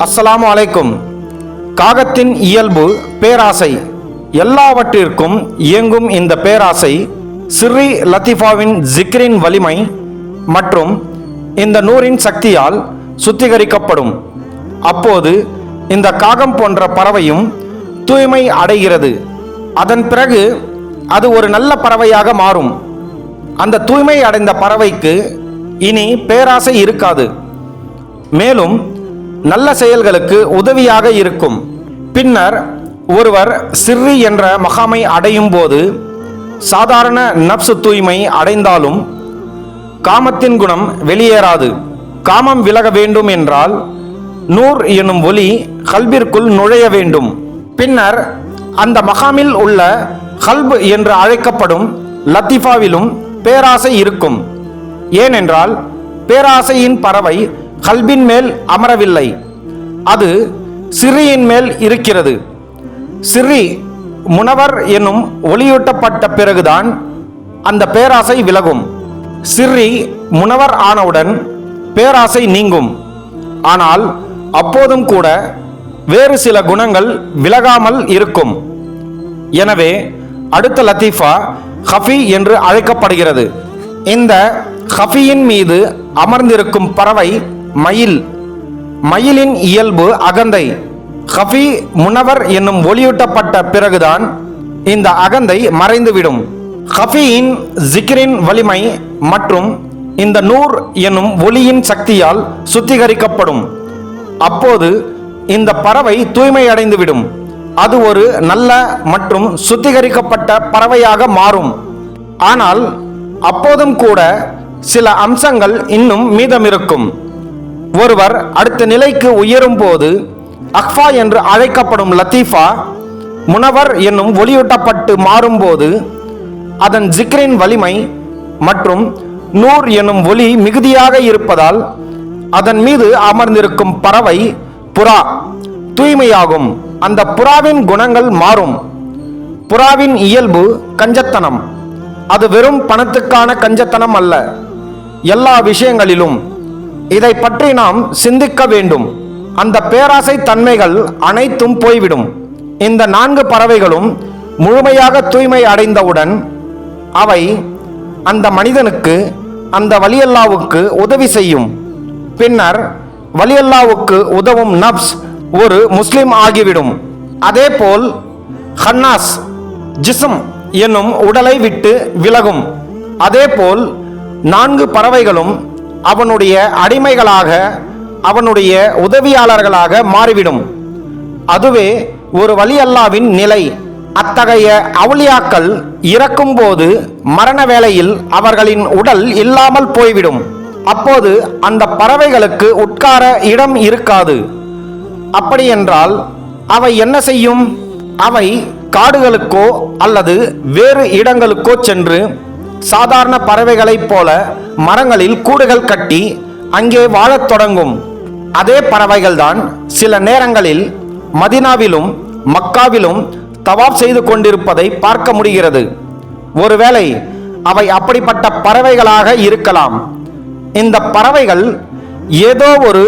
அஸ்ஸலாமு அலைக்கும். காகத்தின் இயல்பு பேராசை. எல்லாவற்றிற்கும் இயங்கும் இந்த பேராசை சிர்ரி லத்தீஃபாவின் ஜிக்ரின் வலிமை மற்றும் இந்த நூரின் சக்தியால் சுத்திகரிக்கப்படும். அப்போது இந்த காகம் போன்ற பறவையும் தூய்மை அடைகிறது. அதன் பிறகு அது ஒரு நல்ல பறவையாக மாறும். அந்த தூய்மை அடைந்த பறவைக்கு இனி பேராசை இருக்காது. மேலும் நல்ல செயல்களுக்கு உதவியாக இருக்கும். பின்னர் ஒருவர் சிர்ரி என்ற மகாமை அடையும் போது சாதாரண நப்சு தூய்மை அடைந்தாலும் காமத்தின் குணம் வெளியேறாது. காமம் விலக வேண்டும் என்றால் நூர் எனும் ஒளி கல்பிற்குள் நுழைய வேண்டும். பின்னர் அந்த மகாமில் உள்ள கல்ப் என்று அழைக்கப்படும் லத்தீஃபாவிலும் பேராசை இருக்கும். ஏனென்றால் பேராசையின் பறவை கல்பின் மேல் அமரவில்லை, அது சிர்ரியின் மேல் இருக்கிறது. சிர்ரி முனவர் என்னும் ஒளியூட்டப்பட்ட பிறகுதான் அந்த பேராசை விலகும். சிர்ரி முனவர் ஆனவுடன் பேராசை நீங்கும். ஆனால் அப்போதும் கூட வேறு சில குணங்கள் விலகாமல் இருக்கும். எனவே அடுத்த லத்தீஃபா ஹஃபி என்று அழைக்கப்படுகிறது. இந்த ஹஃபியின் மீது அமர்ந்திருக்கும் பறவை மயில். மயிலின் இயல்பு அகந்தை. ஹஃபி முனவர் என்னும் ஒளியூட்டப்பட்ட பிறகுதான் இந்த அகந்தை மறைந்துவிடும். ஹஃபியின் ஜிக்ரின் வலிமை மற்றும் இந்த நூர் என்னும் ஒளியின் சக்தியால் சுத்திகரிக்கப்படும். அப்போது இந்த பறவை தூய்மையடைந்துவிடும். அது ஒரு நல்ல மற்றும் சுத்திகரிக்கப்பட்ட பறவையாக மாறும். ஆனால் அப்போதும் கூட சில அம்சங்கள் இன்னும் மீதமிருக்கும். ஒருவர் அடுத்த நிலைக்கு உயரும் போது அக்ஃபா என்று அழைக்கப்படும் லத்தீஃபா முனவர் என்னும் ஒளியூட்டப்பட்டு மாறும்போது அதன் ஜிக்ரின் வலிமை மற்றும் நூர் என்னும் ஒளி மிகுதியாக இருப்பதால் அதன் மீது அமர்ந்திருக்கும் பறவை புறா தூய்மையாகும். அந்த புறாவின் குணங்கள் மாறும். புறாவின் இயல்பு கஞ்சத்தனம். அது வெறும் பணத்துக்கான கஞ்சத்தனம் அல்ல, எல்லா விஷயங்களிலும். இதை பற்றி நாம் சிந்திக்க வேண்டும். அந்த பேராசை தன்மைகள் அனைத்தும் போய்விடும். இந்த 4 பறவைகளும் முழுமையாக தூய்மை அடைந்தவுடன் அவை அந்த மனிதனுக்கு, அந்த வலியல்லாவுக்கு உதவி செய்யும். பின்னர் வலியல்லாவுக்கு உதவும் நப்ஸ் ஒரு முஸ்லிம் ஆகிவிடும். அதேபோல் ஹன்னாஸ் ஜிஸ்ம் என்னும் உடலை விட்டு விலகும். அதேபோல் 4 பறவைகளும் அவனுடைய அடிமைகளாக, அவனுடைய உதவியாளர்களாக மாறிவிடும். அதுவே ஒரு வலி அல்லாவின் நிலை. அத்தகைய அவுலியாக்கள் இறக்கும் போது மரண வேளையில் அவர்களின் உடல் இல்லாமல் போய்விடும். அப்போது அந்த பறவைகளுக்கு உட்கார இடம் இருக்காது. அப்படியென்றால் அவை என்ன செய்யும்? அவை காடுகளுக்கோ அல்லது வேறு இடங்களுக்கோ சென்று சாதாரண பறவைகளைப் போல மரங்களில் கூடுகள் கட்டி அங்கே வாழத் தொடங்கும். அதே பறவைகள்தான் சில நேரங்களில் மதினாவிலும் மக்காவிலும் தவாப் செய்து கொண்டிருப்பதை பார்க்க முடிகிறது. ஒருவேளை அவை அப்படிப்பட்ட பறவைகளாக இருக்கலாம். இந்த பறவைகள் ஏதோ ஒரு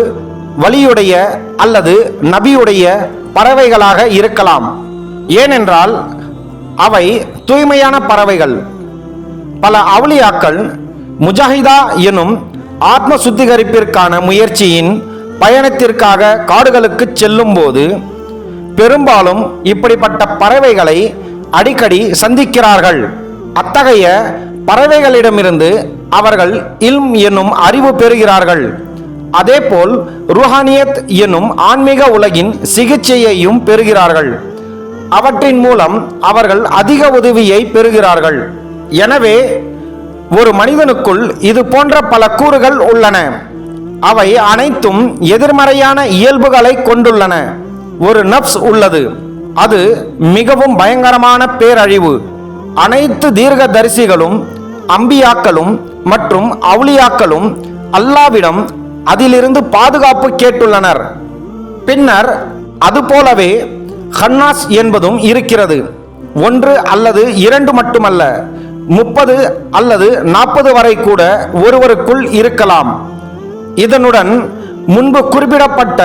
வலியுடைய அல்லது நபியுடைய பறவைகளாக இருக்கலாம். ஏனென்றால் அவை தூய்மையான பறவைகள். பல அவுலியாக்கள் முஜாஹிதா எனும் ஆத்ம சுத்திகரிப்பிற்கான முயற்சியின் பயணத்திற்காக காடுகளுக்கு செல்லும் போது பெரும்பாலும் இப்படிப்பட்ட பறவைகளை அடிக்கடி சந்திக்கிறார்கள். அத்தகைய பறவைகளிடமிருந்து அவர்கள் இல்ம் என்னும் அறிவு பெறுகிறார்கள். அதேபோல் ருஹானியத் என்னும் ஆன்மீக உலகின் சிகிச்சையையும் பெறுகிறார்கள். அவற்றின் மூலம் அவர்கள் அதிக உதவியை பெறுகிறார்கள். எனவே ஒரு மனிதனுக்குள் இது போன்ற பல கூறுகள் உள்ளன. அவை அனைத்தும் எதிர்மறையான இயல்புகளை கொண்டுள்ளன. ஒரு நப்ஸ் உள்ளது, அது மிகவும் பயங்கரமான பேரழிவு. அனைத்து தீர்க்கதரிசிகளும் அம்பியாக்களும் மற்றும் அவுலியாக்களும் அல்லாவிடம் அதிலிருந்து பாதுகாப்பு கேட்டுள்ளனர். பின்னர் அதுபோலவே ஹன்னாஸ் என்பதும் இருக்கிறது. 1 அல்லது 2 மட்டுமல்ல, 30 அல்லது 40 வரை கூட ஒருவருக்குள் இருக்கலாம். இதனுடன் முன்பு குறிப்பிடப்பட்ட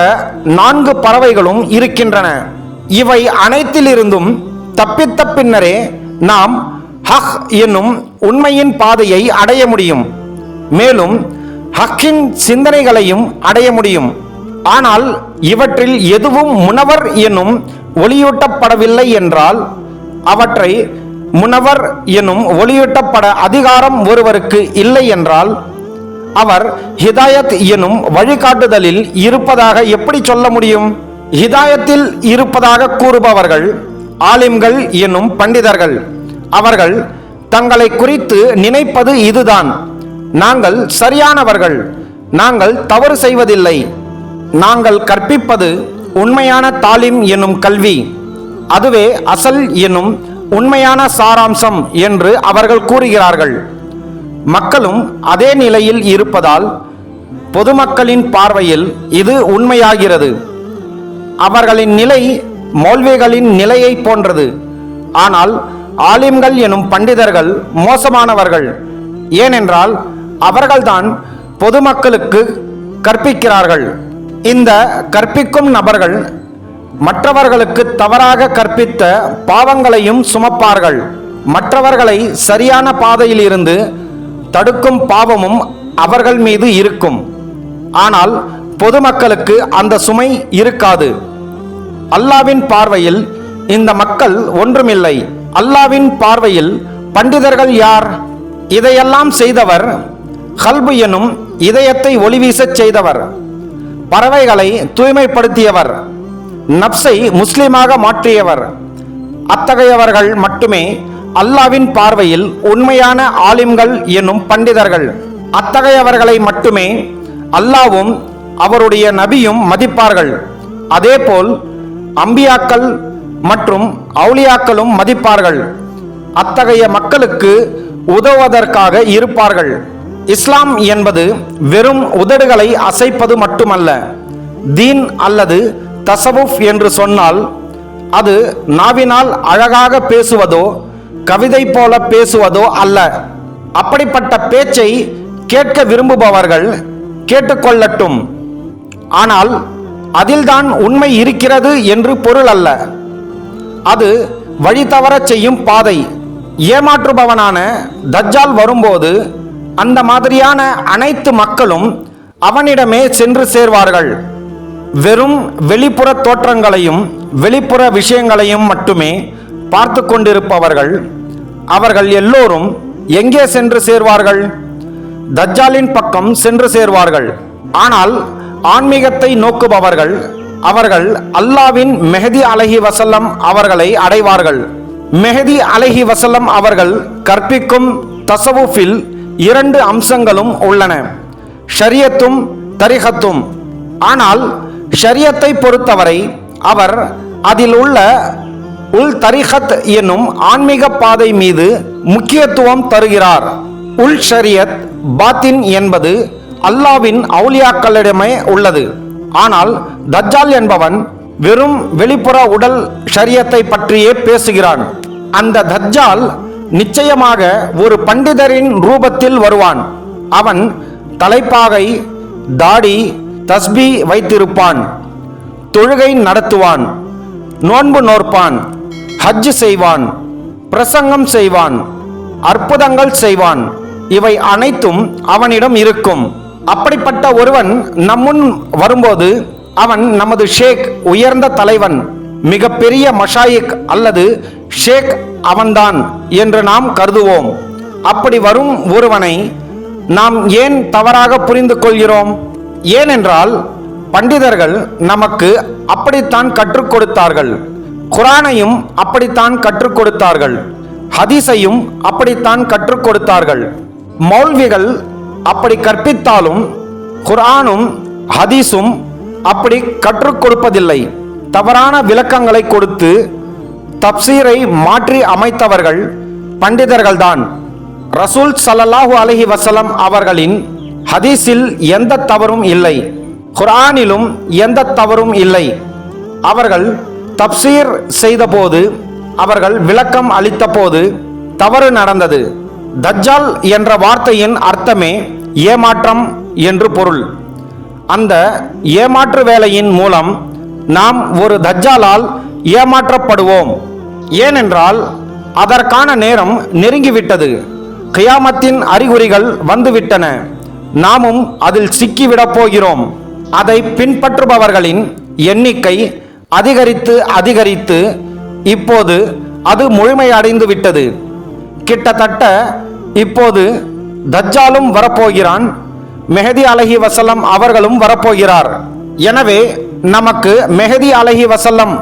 4 பறவைகளும் இருக்கின்றன. இவை அனைத்திலிருந்தும் தப்பித்த பின்னரே நாம் ஹக் என்னும் உண்மையின் பாதையை அடைய முடியும். மேலும் ஹக்கின் சிந்தனைகளையும் அடைய முடியும். ஆனால் இவற்றில் எதுவும் முனவர் என்னும் ஒளியூட்டப்படவில்லை என்றால், அவற்றை முனவர் என்னும் ஒளியூட்டப்பட அதிகாரம் ஒருவருக்கு இல்லை என்றால், அவர் ஹிதாயத் என்னும் வழிகாட்டுதலில் இருப்பதாக எப்படி சொல்ல முடியும்? ஹிதாயத்தில் இருப்பதாக கூறுபவர்கள் ஆலிம்கள் என்னும் பண்டிதர்கள். அவர்கள் தங்களை குறித்து நினைப்பது இதுதான்: நாங்கள் சரியானவர்கள், நாங்கள் தவறு செய்வதில்லை, நாங்கள் கற்பிப்பது உண்மையான தாலிம் என்னும் கல்வி, அதுவே அசல் என்னும் உண்மையான சாராம்சம் என்று அவர்கள் கூறுகிறார்கள். மக்களும் அதே நிலையில் இருப்பதால் பொதுமக்களின் பார்வையில் இது உண்மையாகிறது. அவர்களின் நிலை மௌல்விகளின் நிலையை போன்றது. ஆனால் ஆலிம்கள் எனும் பண்டிதர்கள் மோசமானவர்கள். ஏனென்றால் அவர்கள்தான் பொதுமக்களுக்கு கற்பிக்கிறார்கள். இந்த கற்பிக்கும் நபர்கள் மற்றவர்களுக்கு தவறாக கற்பித்த பாவங்களையும் சுமப்பார்கள். மற்றவர்களை சரியான பாதையில் இருந்து தடுக்கும் பாவமும் அவர்கள் மீது இருக்கும். ஆனால் பொதுமக்களுக்கு அந்த சுமை இருக்காது. அல்லாவின் பார்வையில் இந்த மக்கள் ஒன்றுமில்லை. அல்லாவின் பார்வையில் பண்டிதர்கள் யார்? இதையெல்லாம் செய்தவர் கல்பு எனும் இதயத்தை ஒளிவீசச் செய்தவர், பறவைகளை தூய்மைப்படுத்தியவர், நப்சை முஸ்லிமாக மாற்றியவர். அத்தகையவர்கள் மட்டுமே அல்லாவின் பார்வையில் உண்மையான ஆலிம்கள் என்னும் பண்டிதர்கள். அத்தகையவர்களை மட்டுமே அல்லாவும் அவருடைய நபியும் மதிப்பார்கள். அதேபோல் அம்பியாக்கள் மற்றும் அவுலியாக்களும் மதிப்பார்கள். அத்தகைய மக்களுக்கு உதவுவதற்காக இருப்பார்கள். இஸ்லாம் என்பது வெறும் உதடுகளை அசைப்பது மட்டுமல்ல. தீன் அல்லது தசவுஃப் என்று சொன்னால் அது நாவினால் அழகாக பேசுவதோ கவிதை போல பேசுவதோ அல்ல. அப்படிப்பட்ட பேச்சை கேட்க விரும்புபவர்கள் கேட்டுக்கொள்ளட்டும். ஆனால் அதில்தான் உண்மை இருக்கிறது என்று பொருள் அல்ல. அது வழி தவறச் செய்யும் பாதை. ஏமாற்றுபவனான தஜ்ஜால் வரும்போது அந்த மாதிரியான அனைத்து மக்களும் அவனிடமே சென்று சேர்வார்கள். வெறும் வெளிப்புற தோற்றங்களையும் வெளிப்புற விஷயங்களையும் மட்டுமே பார்த்து கொண்டிருப்பவர்கள் அவர்கள் எல்லோரும் எங்கே சென்று சேர்வார்கள்? தஜ்ஜாலின் பக்கம் சென்று சேர்வார்கள். ஆனால் ஆன்மீகத்தை நோக்குபவர்கள் அவர்கள் அல்லாவின் மெஹதி அலைஹி வஸல்லம் அவர்களை அடைவார்கள். மெஹதி அலைஹி வஸல்லம் அவர்கள் கற்பிக்கும் தசவுஃபில் 2 அம்சங்களும் உள்ளன, ஷரியத்தும் தரிகத்தும். ஆனால் ஷரியத்தை பொறுத்தவரை அவர் அதில் உள்ள உல் தரிகத் என்னும் ஆன்மீக பாதை மீது முக்கியத்துவம் தருகிறார். உல் ஷரியத் பாத்தின் என்பது அல்லாவின் அவுலியாக்களிடமே உள்ளது. ஆனால் தஜ்ஜால் என்பவன் வெறும் வெளிப்புற உடல் ஷரியத்தை பற்றியே பேசுகிறான். அந்த தஜ்ஜால் நிச்சயமாக ஒரு பண்டிதரின் ரூபத்தில் வருவான். அவன் தலைப்பாகை, தாடி, தஸ்பி வைத்திருப்பான், தொழுகை நடத்துவான், நோன்பு நோற்பான், ஹஜ் செய்வான், பிரசங்கம் செய்வான், அற்புதங்கள் செய்வான். இவை அனைத்தும் அவனிடம் இருக்கும். அப்படிப்பட்ட ஒருவன் நம்முன் வரும்போது அவன் நமது ஷேக், உயர்ந்த தலைவன், மிக பெரிய மஷாயிக் அல்லது ஷேக் அவன்தான் என்று நாம் கருதுவோம். அப்படி வரும் ஒருவனை நாம் ஏன் தவறாக புரிந்து கொள்கிறோம்? ஏனென்றால் பண்டிதர்கள் நமக்கு அப்படித்தான் கற்றுக் கொடுத்தார்கள். குர்ஆனையும் அப்படித்தான் கற்றுக் கொடுத்தார்கள். ஹதீஸையும் அப்படித்தான் கற்றுக் கொடுத்தார்கள். மௌல்விகள் அப்படி கற்பித்தாலும் குர்ஆனும் ஹதீஸும் அப்படி கற்றுக் கொடுப்பதில்லை. தவறான விளக்கங்களை கொடுத்து தப்சீரை மாற்றி அமைத்தவர்கள் பண்டிதர்கள்தான். ரசூல் ஸல்லல்லாஹு அலைஹி வஸல்லம் அவர்களின் ஹதீஸில் எந்த தவறும் இல்லை, குர்ஆனிலும் எந்த தவறும் இல்லை. அவர்கள் தப்சீர் செய்தபோது, அவர்கள் விளக்கம் அளித்த போது தவறு நடந்தது. தஜ்ஜால் என்ற வார்த்தையின் அர்த்தமே ஏமாற்றம் என்று பொருள். அந்த ஏமாற்று வேலையின் மூலம் நாம் ஒரு தஜ்ஜாலால் ஏமாற்றப்படுவோம். ஏனென்றால் அதற்கான நேரம் நெருங்கிவிட்டது. கியாமத்தின் அறிகுறிகள் வந்துவிட்டன. நாமும் அதில் சிக்கிவிடப் போகிறோம். அதை பின்பற்றுபவர்களின் எண்ணிக்கை அதிகரித்து இப்போது அது முழுமையடைந்து விட்டது. கிட்டத்தட்ட இப்போது தஜ்ஜாலும் வரப்போகிறான், மெஹதி அலைஹி வஸல்லம் அவர்களும் வரப்போகிறார். எனவே நமக்கு மெஹதி அலைஹி வஸல்லம்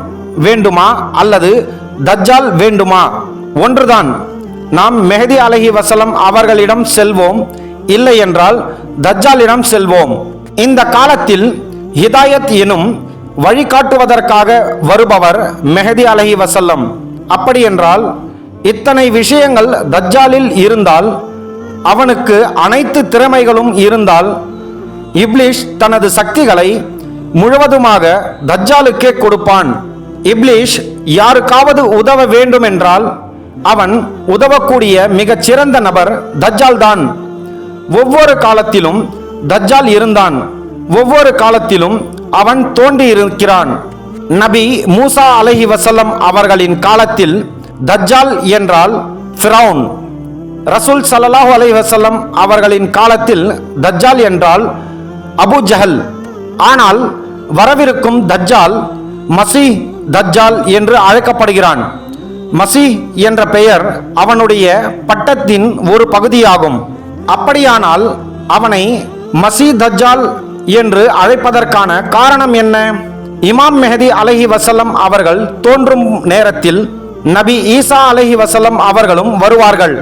வேண்டுமா அல்லது தஜ்ஜால் வேண்டுமா? ஒன்றுதான். நாம் மெஹதி அலைஹி வஸல்லம் அவர்களிடம் செல்வோம், இல்லை என்றால் தஜ்ஜாலிடம் செல்வோம். இந்த காலத்தில் ஹிதாயத் எனும் வழிகாட்டுவதற்காக வருபவர் மெஹதி அலைஹி வஸல்லம். அப்படி என்றால் இத்தனை விஷயங்கள் தஜ்ஜாலில் இருந்தால், அவனுக்கு அனைத்து திறமைகளும் இருந்தால், இப்லீஸ் தனது சக்திகளை முழுவதுமாக தஜ்ஜாலுக்கே கொடுப்பான். இப்லீஸ் யாருக்காவது உதவ வேண்டும் என்றால் அவன் உதவக்கூடிய மிகச் சிறந்த நபர் தஜ்ஜால் தான். ஒவ்வொரு காலத்திலும் தஜ்ஜால் இருந்தான். ஒவ்வொரு காலத்திலும் அவன் தோன்றி இருக்கிறான். நபி மூசா அலைஹி வஸல்லம் அவர்களின் காலத்தில் தஜ்ஜால் என்றால் ஃபிரௌன். ரசூல் ஸல்லல்லாஹு அலைஹி வஸல்லம் அவர்களின் காலத்தில் தஜ்ஜால் என்றால் அபு ஜஹல். ஆனால் வரவிருக்கும் தஜ்ஜால் மசீஹ் தஜ்ஜால் என்று அழைக்கப்படுகிறான். மசீஹ் என்ற பெயர் அவனுடைய பட்டத்தின் ஒரு பகுதியாகும். அப்படியானால் அவனை மசீஹ் தஜ்ஜால் என்று அழைப்பதற்கான காரணம் என்ன? இமாம் மெஹதி அலைஹி வஸல்லம் அவர்கள் தோன்றும் நேரத்தில் நபி ஈசா அலைஹி வஸல்லம் அவர்களும் வருவார்கள்.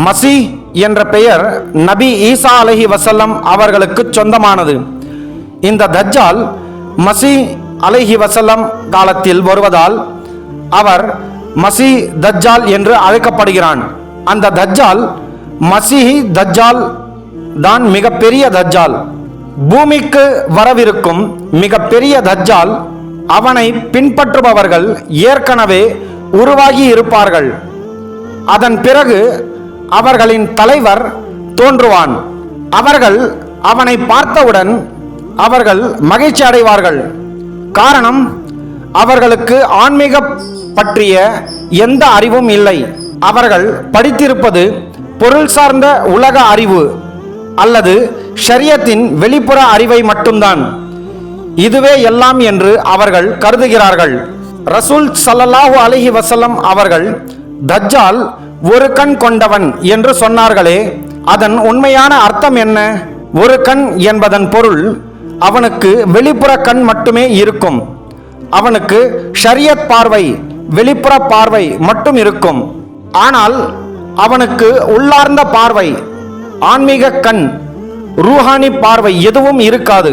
மசீஹ் என்ற பெயர் நபி ஈசா அலைஹி வஸல்லம் அவர்களுக்கு சொந்தமானது. இந்த தஜ்ஜால் மசீஹ் அலைஹி வஸல்லம் காலத்தில் வருவதால் அவர் மசீஹ் தஜ்ஜால் என்று அழைக்கப்படுகிறான். அந்த தஜ்ஜால் மசீஹ் தஜ்ஜால் தான் மிகப்பெரிய தஜ்ஜால். பூமிக்கு வரவிருக்கும் மிகப்பெரிய தஜ்ஜால். அவனை பின்பற்றுபவர்கள் ஏற்கனவே உருவாகி இருப்பார்கள். அதன் பிறகு அவர்களின் தலைவர் தோன்றுவான். அவர்கள் அவனை பார்த்தவுடன் அவர்கள் மகிழ்ச்சி அடைவார்கள். காரணம், அவர்களுக்கு ஆன்மீக பற்றிய எந்த அறிவும் இல்லை. அவர்கள் படித்திருப்பது பொருள் சார்ந்த உலக அறிவு அல்லது ஷரியத்தின் வெளிப்புற அறிவை மட்டும்தான். இதுவே எல்லாம் என்று அவர்கள் கருதுகிறார்கள். ரசூல் ஸல்லல்லாஹு அலைஹி வஸல்லம் அவர்கள் தஜ்ஜால் ஒரு கண் கொண்டவன் என்று சொன்னார்களே, அதன் உண்மையான அர்த்தம் என்ன? ஒரு கண் என்பதன் பொருள் அவனுக்கு வெளிப்புற கண் மட்டுமே இருக்கும். அவனுக்கு ஷரியத் பார்வை, வெளிப்புற பார்வை மட்டும் இருக்கும். ஆனால் அவனுக்கு உள்ளார்ந்த பார்வை, ஆன்மீக கண், ரூஹானி பார்வை எதுவும் இருக்காது.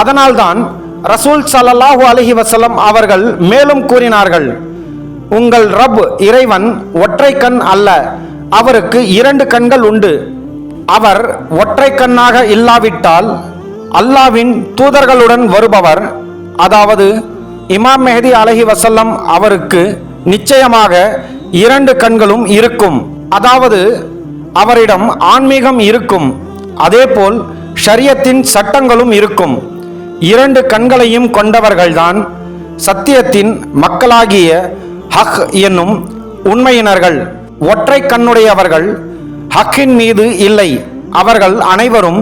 அதனால்தான் ரசூல் ஸல்லல்லாஹு அலைஹி வஸல்லம் அவர்கள் மேலும் கூறினார்கள், உங்கள் ரப் இறைவன் ஒற்றை கண் அல்ல, அவருக்கு 2 கண்கள் உண்டு. அவர் ஒற்றை கண்ணாக இல்லாவிட்டால் அல்லாவின் தூதர்களுடன் வருபவர், அதாவது இமாம் மெஹதி அலைஹி வஸல்லம் அவருக்கு நிச்சயமாக 2 கண்களும் இருக்கும். அதாவது அவரிடம் ஆன்மீகம் இருக்கும், அதேபோல் ஷரியத்தின் சட்டங்களும் இருக்கும். 2 கண்களையும் கொண்டவர்கள்தான் சத்தியத்தின் மக்களாகிய ஹக் என்னும் உண்மையினர்கள். ஒற்றை கண்ணுடையவர்கள் ஹக்கின் மீது இல்லை. அவர்கள் அனைவரும்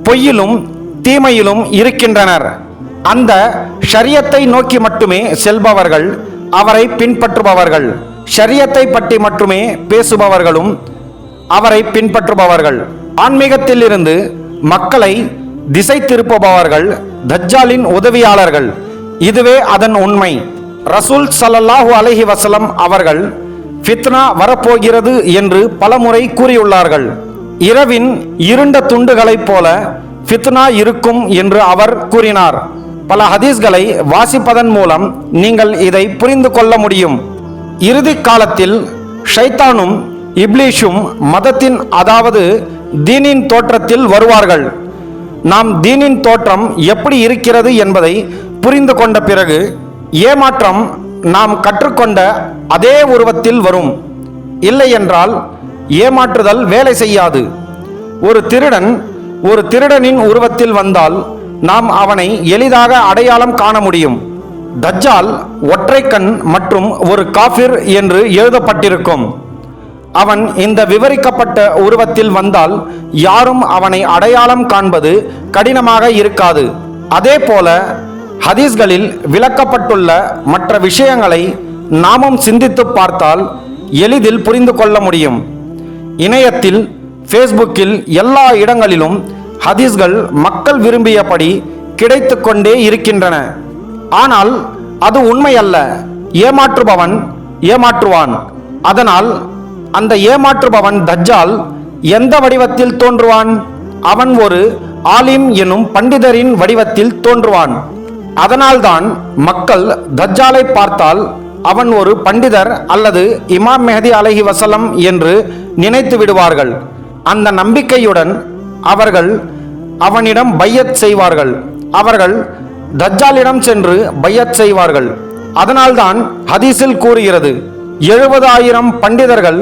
பொய்யிலும் தீமையிலும் இருக்கின்றனர். அந்த ஷரியத்தை நோக்கி மட்டுமே செல்பவர்கள் அவரை பின்பற்றுபவர்கள். ஷரியத்தை பற்றி மட்டுமே பேசுபவர்களும் அவரை பின்பற்றுபவர்கள். ஆன்மீகத்திலிருந்து மக்களை திசை திருப்புபவர்கள் தஜ்ஜாலின் உதவியாளர்கள். இதுவே அதன் உண்மை. ரசூல் ஸல்லல்லாஹு அலைஹி வஸல்லம் அவர்கள் ஃபித்னா வரப்போகிறது என்று பலமுறை கூறியுள்ளார்கள். இரவின் இருண்ட துண்டுகளைப் போல ஃபித்னா இருக்கும் என்று அவர் கூறினார். பல ஹதீஸ்களை வாசிப்பதன் மூலம் நீங்கள் இதை புரிந்து கொள்ள முடியும். இறுதி காலத்தில் ஷைத்தானும் இப்லீஷும் மதத்தின், அதாவது தீனின் தோற்றத்தில் வருவார்கள். நாம் தீனின் தோற்றம் எப்படி இருக்கிறது என்பதை புரிந்து கொண்ட பிறகு ஏமாற்றம் நாம் கற்றுக்கொண்ட அதே உருவத்தில் வரும். இல்லை என்றால் ஏமாற்றுதல் வேலை செய்யாது. ஒரு திருடன் ஒரு திருடனின் உருவத்தில் வந்தால் நாம் அவனை எளிதாக அடையாளம் காண முடியும். தஜ்ஜால் ஒற்றை கண் மற்றும் ஒரு காஃபிர் என்று எழுதப்பட்டிருக்கும். அவன் இந்த விவரிக்கப்பட்ட உருவத்தில் வந்தால் யாரும் அவனை அடையாளம் காண்பது கடினமாக இருக்காது. அதே போல ஹதீஸ்களில் விளக்கப்பட்டுள்ள மற்ற விஷயங்களை நாமும் சிந்தித்து பார்த்தால் எளிதில் புரிந்து கொள்ள முடியும். இணையத்தில், ஃபேஸ்புக்கில் எல்லா இடங்களிலும் ஹதீஸ்கள் மக்கள் விரும்பியபடி கிடைத்து கொண்டே இருக்கின்றன. ஆனால் அது உண்மையல்ல. ஏமாற்றுபவன் ஏமாற்றுவான். அதனால் அந்த ஏமாற்றுபவன் தஜ்ஜால் எந்த வடிவத்தில் தோன்றுவான்? அவன் ஒரு ஆலிம் எனும் பண்டிதரின் வடிவத்தில் தோன்றுவான். அதனால்தான் மக்கள் தஜ்ஜாலை பார்த்தால் அவன் ஒரு பண்டிதர் அல்லது இமாம் மெஹதி அலைஹி வஸல்லம் என்று நினைத்து விடுவார்கள். அந்த நம்பிக்கையுடன் அவர்கள் அவனிடம் பையத் செய்வார்கள். அவர்கள் தஜ்ஜாலிடம் சென்று பையத் செய்வார்கள். அதனால்தான் ஹதீஸில் கூறுகிறது, 70,000 பண்டிதர்கள்,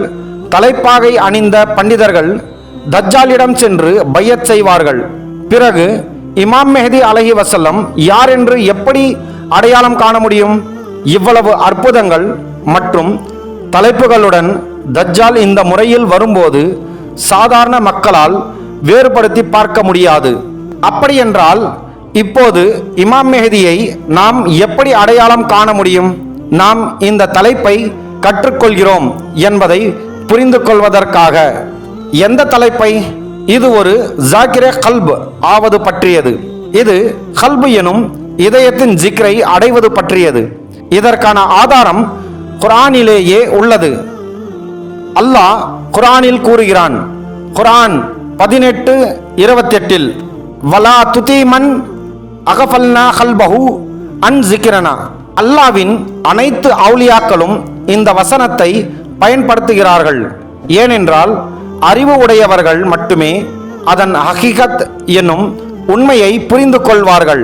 தலைப்பாகை அணிந்த பண்டிதர்கள் தஜ்ஜாலிடம் சென்று பையத் செய்வார்கள். பிறகு இமாம் மெஹதி அலைஹி வஸல்லம் யார் என்று எப்படி அடையாளம் காண முடியும்? இவ்வளவு அற்புதங்கள் மற்றும் தலைப்புகளுடன் தஜ்ஜால் இந்த முறையில் வரும்போது சாதாரண மக்களால் வேறுபடுத்தி பார்க்க முடியாது. அப்படியென்றால் இப்போது இமாம் மெஹதியை நாம் எப்படி அடையாளம் காண முடியும்? நாம் இந்த தலைப்பை கற்றுக்கொள்கிறோம் என்பதை புரிந்து கொள்வதற்காக. எந்த தலைப்பை? இது ஒரு ஜாக்கிரே கல்ப் ஆவது பற்றியது. இது கல்பு எனும் இதயத்தின் ஜிக்ரை அடைவது பற்றியது. இதற்கான ஆதாரம் குர்ஆனிலேயே உள்ளது. அல்லாஹ் குர்ஆனில் கூறுகிறான், குர்ஆன் 18:28, வலா துதீமன் அகஃபல்னா கல்பஹு அன் ஜிக்ரனா. அல்லாவின் அனைத்து அவுலியாக்களும் இந்த வசனத்தை பயன்படுத்துகிறார்கள். ஏனென்றால் அறிவு உடையவர்கள் மட்டுமே அதன் ஹகீகத் என்னும் உண்மையை புரிந்து கொள்வார்கள்.